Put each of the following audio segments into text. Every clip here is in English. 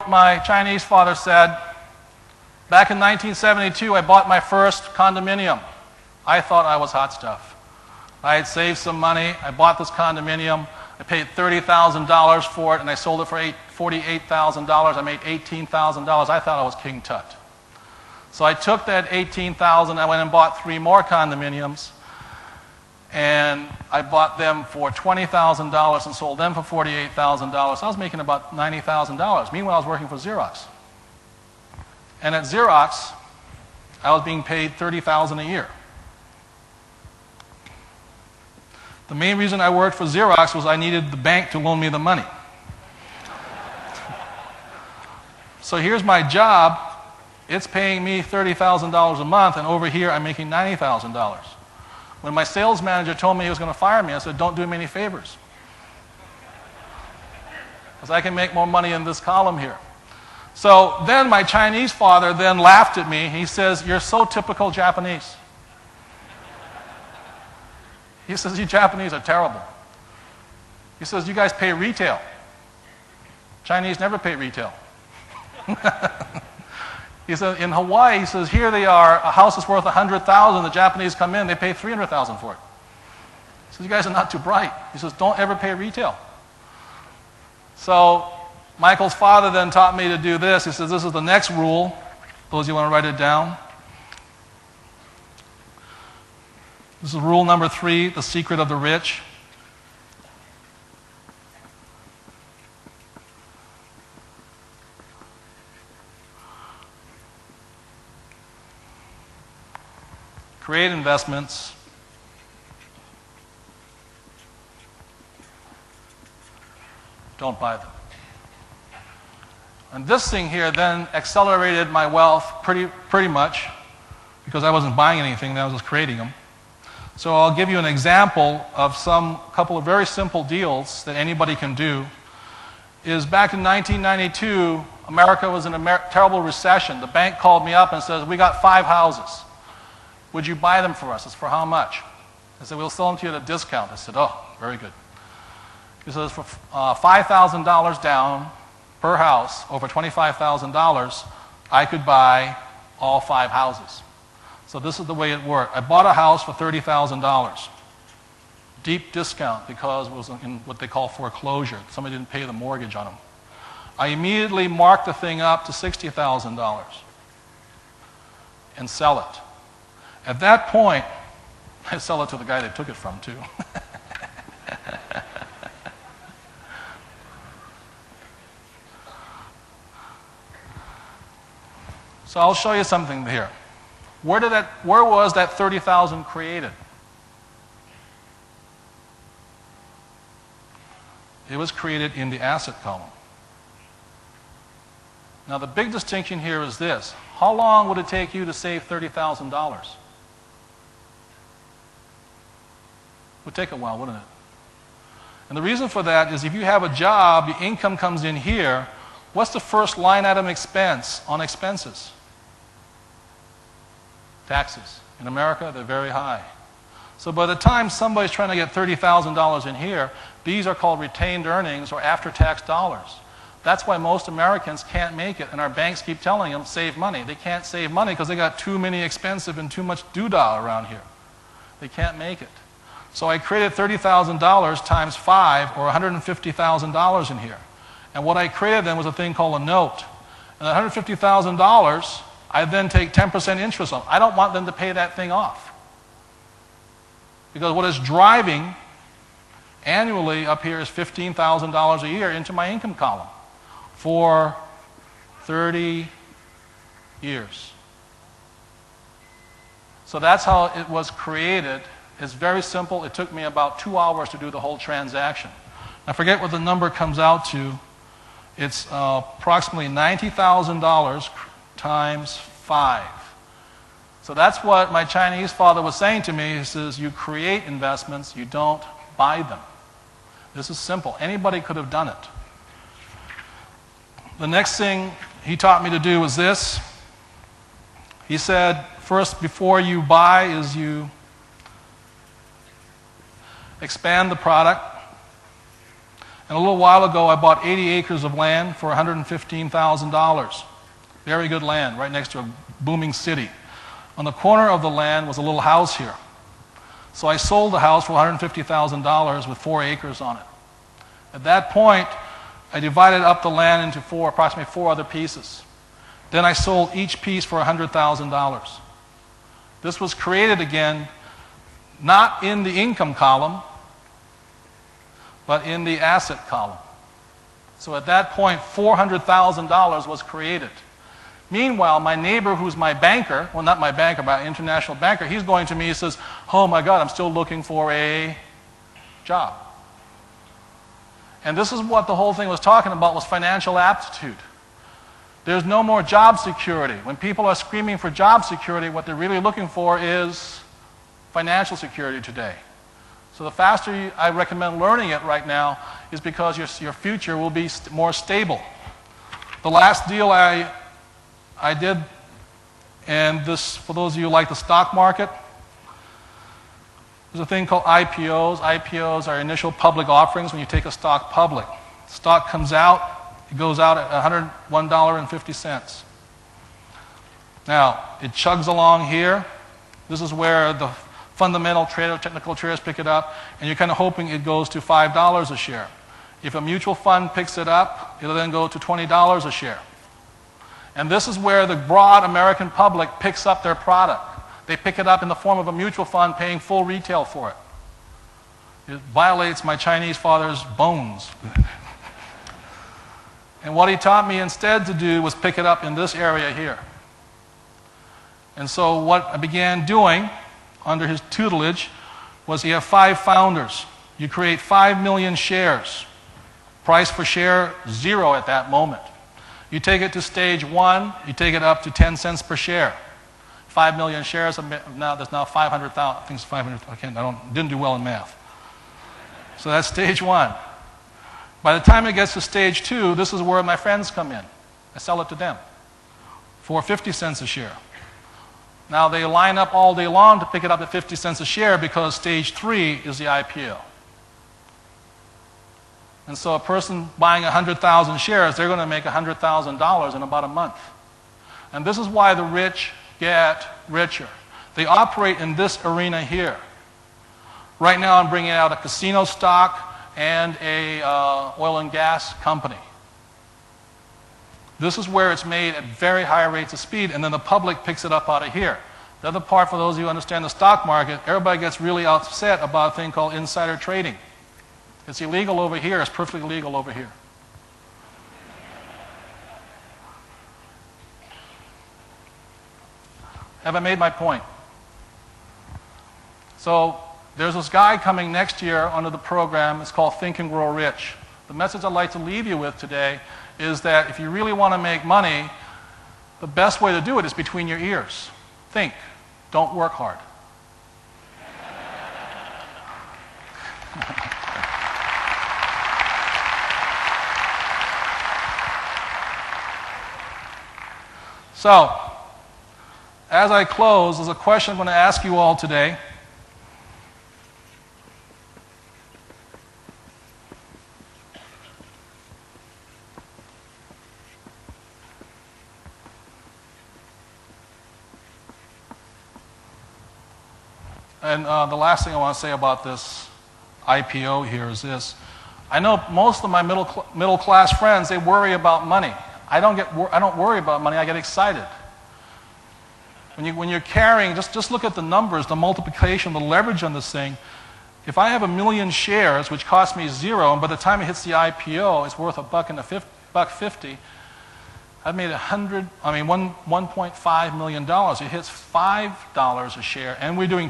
My Chinese father said, back in 1972, I bought my first condominium. I thought I was hot stuff. I had saved some money. I bought this condominium. I paid $30,000 for it, and I sold it for $48,000. I made $18,000. I thought I was King Tut. So I took that $18,000. I went and bought 3 more condominiums. And I bought them for $20,000 and sold them for $48,000. I was making about $90,000. Meanwhile, I was working for Xerox. And at Xerox, I was being paid $30,000 a year. The main reason I worked for Xerox was I needed the bank to loan me the money. So here's my job. It's paying me $30,000 a month, and over here I'm making $90,000. When my sales manager told me he was going to fire me, I said, don't do me any favors. Because I can make more money in this column here. So then my Chinese father then laughed at me. He says, you're so typical Japanese. He says, you Japanese are terrible. He says, you guys pay retail. Chinese never pay retail. He said, in Hawaii, he says, here they are, a house is worth $100,000. The Japanese come in, they pay $300,000 for it. He says, you guys are not too bright. He says, don't ever pay retail. So Michael's father then taught me to do this. He says, this is the next rule. Those of you want to write it down. This is rule number 3, the secret of the rich. Create investments. Don't buy them. And this thing here then accelerated my wealth pretty much, because I wasn't buying anything, I was just creating them. So I'll give you an example of couple of very simple deals that anybody can do. Is back in 1992, America was in a terrible recession. The bank called me up and says, we got 5 houses. Would you buy them for us? It's for how much? I said, we'll sell them to you at a discount. I said, oh, very good. He says, for $5,000 down per house, over $25,000, I could buy all 5 houses. So this is the way it worked. I bought a house for $30,000. Deep discount because it was in what they call foreclosure. Somebody didn't pay the mortgage on them. I immediately marked the thing up to $60,000 and sell it. At that point, I sell it to the guy they took it from, too. So I'll show you something here. Where was that 30,000 created? It was created in the asset column. Now the big distinction here is this. How long would it take you to save $30,000? Would take a while, wouldn't it? And the reason for that is if you have a job, your income comes in here, what's the first line item expense on expenses? Taxes. In America, they're very high. So by the time somebody's trying to get $30,000 in here, these are called retained earnings or after-tax dollars. That's why most Americans can't make it, and our banks keep telling them, save money. They can't save money because they got too many expensive and too much doodah around here. They can't make it. So I created $30,000 times 5, or $150,000 in here. And what I created then was a thing called a note. And $150,000, I then take 10% interest on. I don't want them to pay that thing off. Because what it's driving annually up here is $15,000 a year into my income column for 30 years. So that's how it was created. It's very simple. It took me about 2 hours to do the whole transaction. I forget what the number comes out to. It's approximately $90,000 times 5. So that's what my Chinese father was saying to me. He says, you create investments, you don't buy them. This is simple. Anybody could have done it. The next thing he taught me to do was this. He said, first, before you buy, is you expand the product. And a little while ago, I bought 80 acres of land for $115,000. Very good land, right next to a booming city. On the corner of the land was a little house here. So I sold the house for $150,000 with 4 acres on it. At that point, I divided up the land into approximately four other pieces. Then I sold each piece for $100,000. This was created again, not in the income column, but in the asset column. So at that point, $400,000 was created. Meanwhile, my neighbor, who's my banker, well, not my banker, my international banker, he's going to me, he says, oh my God, I'm still looking for a job. And this is what the whole thing was talking about, was financial aptitude. There's no more job security. When people are screaming for job security, what they're really looking for is financial security today. So the faster I recommend learning it right now is because your future will be more stable. The last deal I did, and this, for those of you who like the stock market, there's a thing called IPOs. IPOs are initial public offerings when you take a stock public. Stock comes out, it goes out at $101.50. Now, it chugs along here. This is where the fundamental trader, technical traders pick it up, and you're kind of hoping it goes to $5 a share. If a mutual fund picks it up, it'll then go to $20 a share. And this is where the broad American public picks up their product. They pick it up in the form of a mutual fund paying full retail for it. It violates my Chinese father's bones. And what he taught me instead to do was pick it up in this area here. And so what I began doing under his tutelage was you have 5 founders. You create 5 million shares. Price per share, 0 at that moment. You take it to stage 1, you take it up to 10 cents per share. 5 million shares, now there's now 500,000, I think it's 500, didn't do well in math. So that's stage 1. By the time it gets to stage 2, this is where my friends come in. I sell it to them for 50 cents a share. Now they line up all day long to pick it up at 50 cents a share because stage 3 is the IPO. And so a person buying 100,000 shares, they're going to make $100,000 in about a month. And this is why the rich get richer. They operate in this arena here. Right now I'm bringing out a casino stock and a oil and gas company. This is where it's made at very high rates of speed, and then the public picks it up out of here. The other part, for those of you who understand the stock market, everybody gets really upset about a thing called insider trading. It's illegal over here, it's perfectly legal over here. Have I made my point? So there's this guy coming next year under the program. It's called Think and Grow Rich. The message I'd like to leave you with today is that if you really want to make money, the best way to do it is between your ears. Think. Don't work hard. So, as I close, there's a question I'm going to ask you all today. And the last thing I want to say about this IPO here is this. I know most of my middle class friends, they worry about money. I don't worry about money, I get excited. When you're carrying, just look at the numbers, the multiplication, the leverage on this thing. If I have 1 million shares, which cost me 0, and by the time it hits the IPO, it's worth $1.50, I've made $1.5 million. It hits $5 a share, and we're doing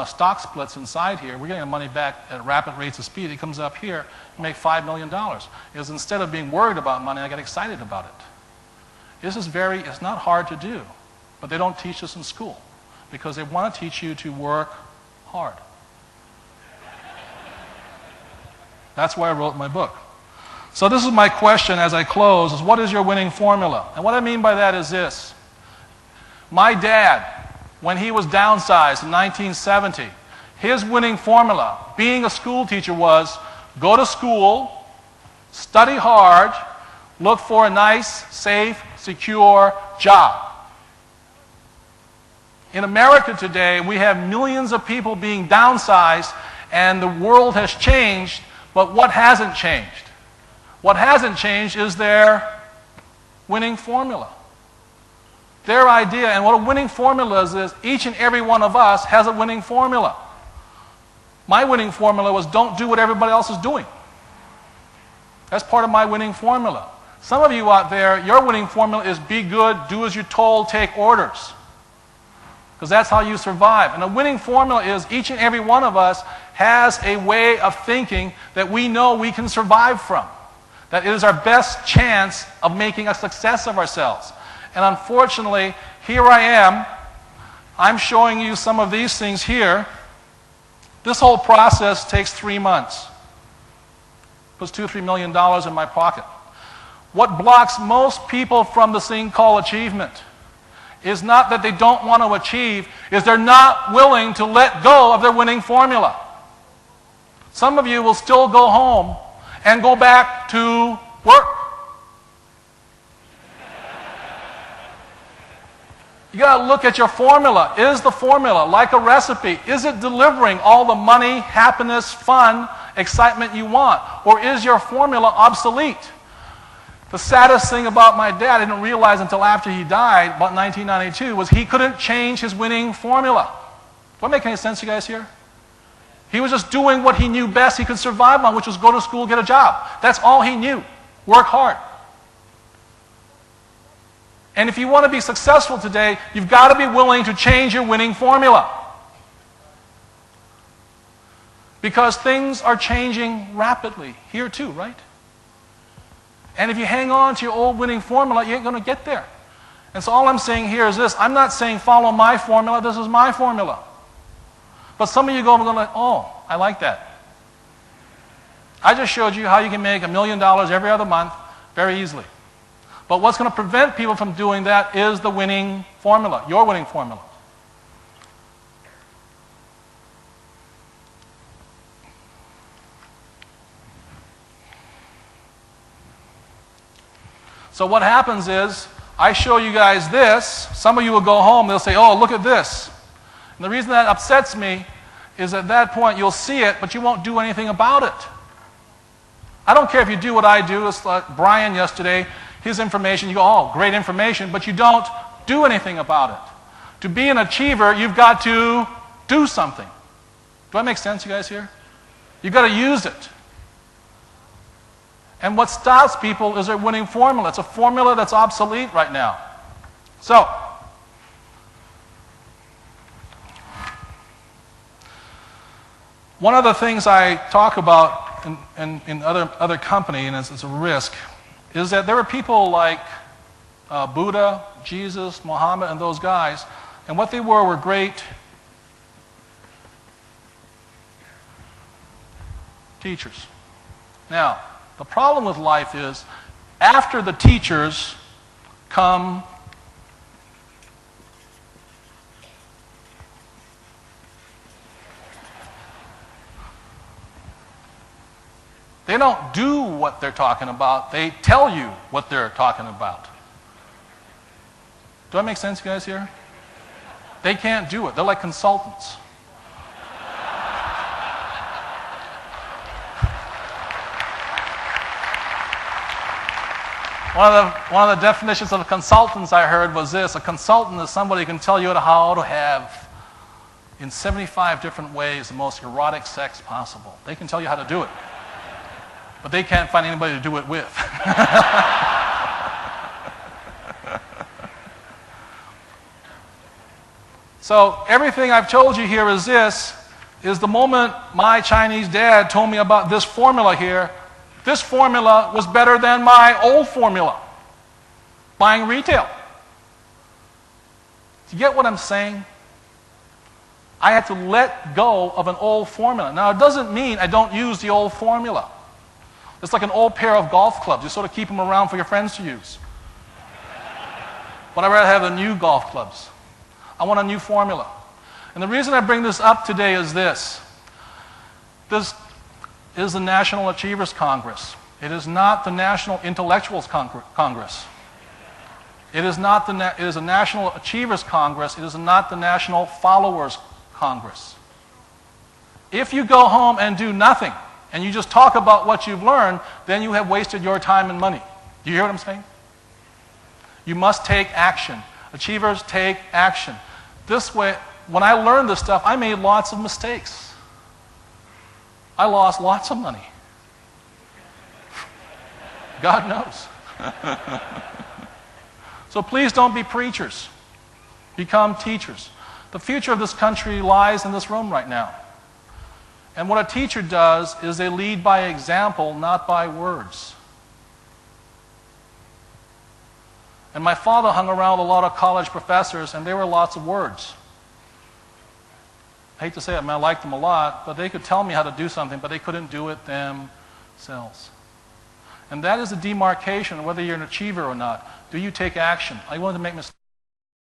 stock splits inside here. We're getting the money back at rapid rates of speed. It comes up here, we make $5 million. Because instead of being worried about money, I get excited about it. It's not hard to do, but they don't teach us in school because they want to teach you to work hard. That's why I wrote my book. So this is my question as I close, is what is your winning formula? And what I mean by that is this. My dad, when he was downsized in 1970, his winning formula, being a school teacher, was go to school, study hard, look for a nice, safe, secure job. In America today, we have millions of people being downsized, and the world has changed, but what hasn't changed? What hasn't changed is their winning formula. Their idea, and what a winning formula is each and every one of us has a winning formula. My winning formula was don't do what everybody else is doing. That's part of my winning formula. Some of you out there, your winning formula is be good, do as you're told, take orders. Because that's how you survive. And a winning formula is each and every one of us has a way of thinking that we know we can survive from. That it is our best chance of making a success of ourselves. And unfortunately, here I am. I'm showing you some of these things here. This whole process takes 3 months. Puts $2 or $3 million in my pocket. What blocks most people from this thing called achievement is not that they don't want to achieve, is they're not willing to let go of their winning formula. Some of you will still go home and go back to work. You got to look at your formula. Is the formula like a recipe? Is it delivering all the money, happiness, fun, excitement you want? Or is your formula obsolete? The saddest thing about my dad, I didn't realize until after he died, about 1992, was he couldn't change his winning formula. Does that make any sense, you guys here? He was just doing what he knew best he could survive on, which was go to school, get a job. That's all he knew. Work hard. And if you want to be successful today, you've got to be willing to change your winning formula. Because things are changing rapidly here too, right? And if you hang on to your old winning formula, you ain't going to get there. And so all I'm saying here is this. I'm not saying follow my formula. This is my formula. But some of you going like, oh, I like that. I just showed you how you can make $1 million every other month very easily. But what's going to prevent people from doing that is the winning formula, your winning formula. So what happens is, I show you guys this, some of you will go home, they'll say, oh, look at this. And the reason that upsets me is at that point you'll see it, but you won't do anything about it. I don't care if you do what I do. It's like Brian yesterday, his information, you go, oh, great information, but you don't do anything about it. To be an achiever, you've got to do something. Do that make sense, you guys here? You've got to use it. And what stops people is their winning formula. It's a formula that's obsolete right now. So, one of the things I talk about in other company, and it's a risk, is that there were people like Buddha, Jesus, Muhammad, and those guys, and what they were great teachers. Now, the problem with life is, after the teachers come they don't do what they're talking about. They tell you what they're talking about. Do that make sense, you guys here? They can't do it. They're like consultants. One of the definitions of consultants I heard was this. A consultant is somebody who can tell you how to have, in 75 different ways, the most erotic sex possible. They can tell you how to do it. But they can't find anybody to do it with. So everything I've told you here is this, is the moment my Chinese dad told me about this formula here, this formula was better than my old formula, buying retail. Do you get what I'm saying? I had to let go of an old formula. Now, it doesn't mean I don't use the old formula. It's like an old pair of golf clubs. You sort of keep them around for your friends to use. But I'd rather have the new golf clubs. I want a new formula. And the reason I bring this up today is this. This is the National Achievers Congress. It is not the National Intellectuals Congress. It is a National Achievers Congress. It is not the National Followers Congress. If you go home and do nothing, and you just talk about what you've learned, then you have wasted your time and money. Do you hear what I'm saying? You must take action. Achievers take action. This way, when I learned this stuff, I made lots of mistakes. I lost lots of money. God knows. So please don't be preachers. Become teachers. The future of this country lies in this room right now. And what a teacher does is they lead by example, not by words. And my father hung around with a lot of college professors, and there were lots of words. I hate to say it, I mean, I liked them a lot, but they could tell me how to do something, but they couldn't do it themselves. And that is a demarcation, whether you're an achiever or not. Do you take action? Are you willing to make mistakes?